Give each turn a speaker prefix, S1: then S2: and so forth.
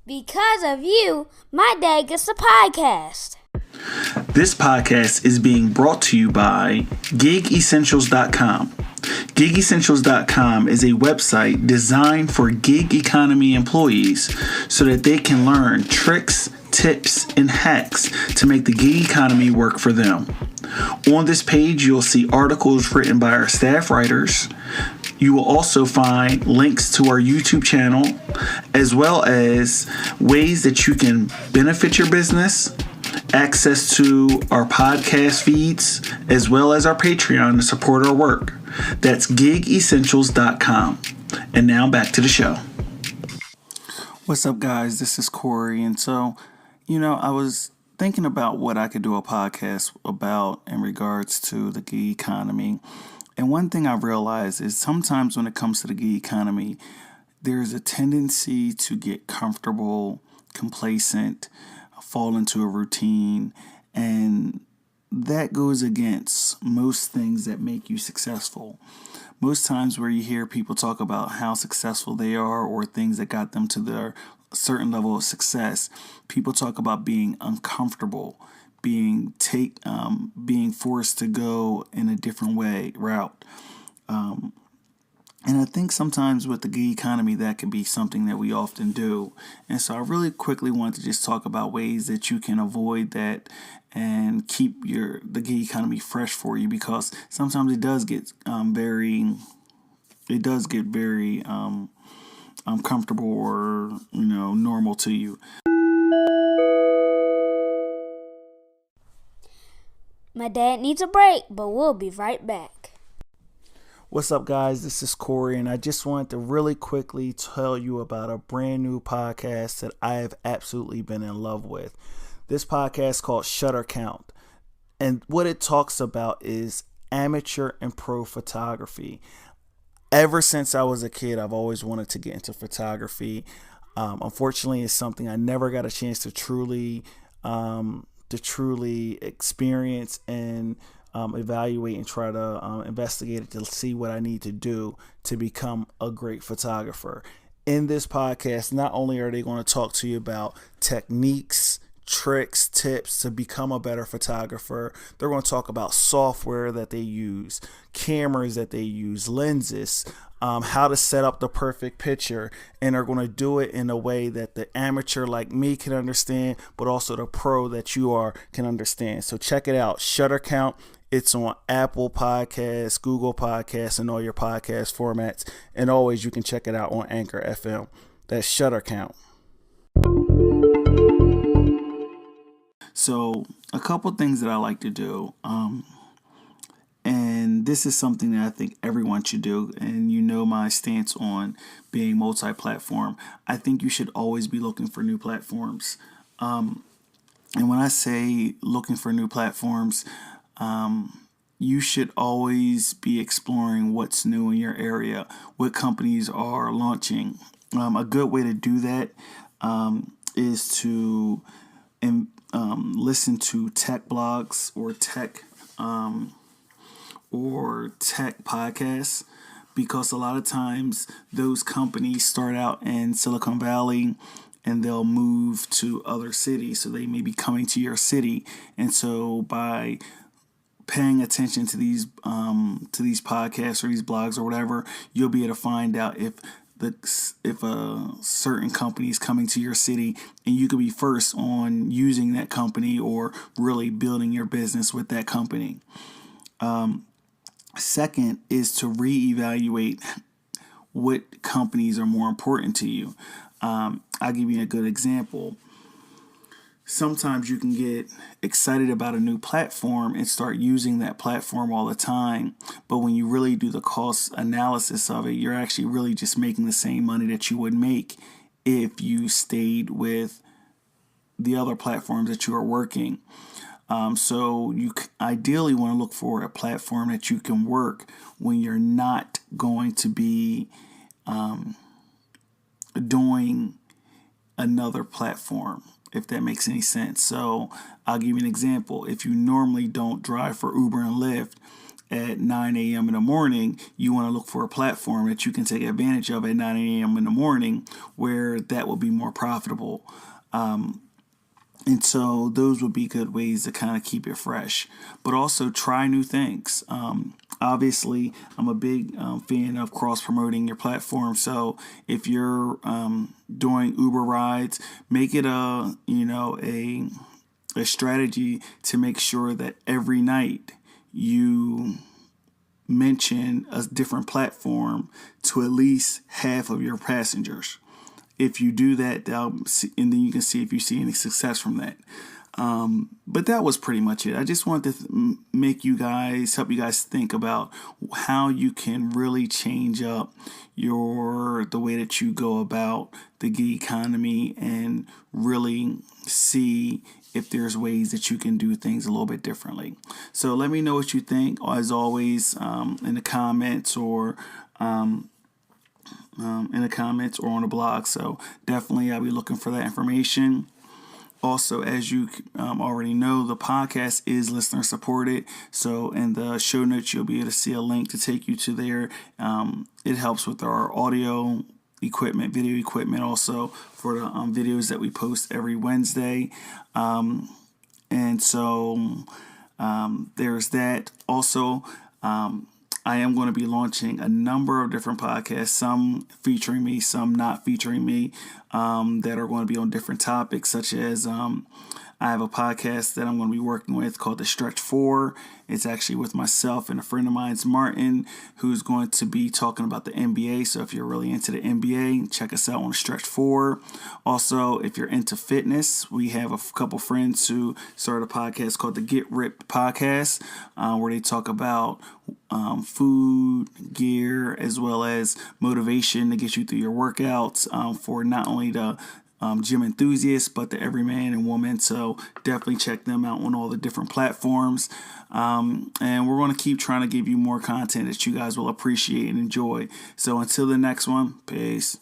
S1: Because of you, my dad gets a podcast.
S2: This podcast is being brought to you by gigessentials.com. Gigessentials.com is a website designed for gig economy employees so that they can learn tricks, tips, and hacks to make the gig economy work for them. On this page, you'll see articles written by our staff writers. You will also find links to our YouTube channel, as well as ways that you can benefit your business, access to our podcast feeds, as well as our Patreon to support our work. That's gigessentials.com. And now back to the show. What's up, guys? This is Corey. And so, I was thinking about what I could do a podcast about in regards to the gig economy. And one thing I realized is sometimes when it comes to the gig economy, there's a tendency to get comfortable, complacent, fall into a routine, and that goes against most things that make you successful. Most times where you hear people talk about how successful they are or things that got them to their certain level of success, people talk about being uncomfortable, being forced to go in a different route. And I think sometimes with the gig economy, that can be something that we often do. And so I really quickly want to just talk about ways that you can avoid that and keep the gig economy fresh for you, because sometimes it does get very uncomfortable or normal to you.
S1: My dad needs a break, but we'll be right back.
S2: What's up, guys? This is Corey, and I just wanted to really quickly tell you about a brand new podcast that I have absolutely been in love with. This podcast is called Shutter Count, and what it talks about is amateur and pro photography. Ever since I was a kid, I've always wanted to get into photography. Unfortunately, it's something I never got a chance to truly experience and evaluate and try to investigate it to see what I need to do to become a great photographer. In this podcast, not only are they going to talk to you about techniques, tricks, tips to become a better photographer, they're going to talk about software that they use, cameras that they use, lenses, how to set up the perfect picture, and are going to do it in a way that the amateur like me can understand, but also the pro that you are can understand. So check it out, Shutter Count. It's on Apple Podcasts, Google Podcasts, and all your podcast formats. And always, you can check it out on Anchor FM. That's Shutter Count. So a couple things that I like to do, and this is something that I think everyone should do, and my stance on being multi-platform. I think you should always be looking for new platforms. And when I say looking for new platforms, you should always be exploring what's new in your area, what companies are launching. A good way to do that is to listen to tech blogs or tech podcasts, because a lot of times those companies start out in Silicon Valley and they'll move to other cities, so they may be coming to your city. And so by paying attention to these podcasts or these blogs or whatever, you'll be able to find out if a certain company is coming to your city, and you could be first on using that company or really building your business with that company. Second is to reevaluate what companies are more important to you. I'll give you a good example. Sometimes you can get excited about a new platform and start using that platform all the time. But when you really do the cost analysis of it, you're actually really just making the same money that you would make if you stayed with the other platforms that you are working. So you ideally want to look for a platform that you can work when you're not going to be doing another platform, if that makes any sense. So I'll give you an example. If you normally don't drive for Uber and Lyft, at 9 a.m. in the morning, you want to look for a platform that you can take advantage of at 9 a.m. in the morning where that will be more profitable. And so those would be good ways to kind of keep it fresh, but also try new things. Obviously, I'm a big fan of cross promoting your platform. So if you're doing Uber rides, make it a strategy to make sure that every night you mention a different platform to at least half of your passengers. If you do that, and then you can see if you see any success from that. But that was pretty much it. I just wanted to help you guys think about how you can really change up the way that you go about the gig economy and really see if there's ways that you can do things a little bit differently. So let me know what you think, as always, in the comments or on the blog. So definitely I'll be looking for that information. Also, as you already know, the podcast is listener supported. So in the show notes, you'll be able to see a link to take you to there. It helps with our audio equipment, video equipment, also for the videos that we post every Wednesday. And so there's that. Also, I am going to be launching a number of different podcasts, some featuring me, some not featuring me, that are going to be on different topics, such as I have a podcast that I'm going to be working with called The Stretch 4. It's actually with myself and a friend of mine's, Martin, who's going to be talking about the NBA. So if you're really into the NBA, check us out on Stretch 4. Also, if you're into fitness, we have a couple friends who started a podcast called the Get Ripped Podcast, where they talk about food, gear, as well as motivation to get you through your workouts for not only the gym enthusiasts, but the everyman and woman. So definitely check them out on all the different platforms. And we're going to keep trying to give you more content that you guys will appreciate and enjoy. So until the next one, peace.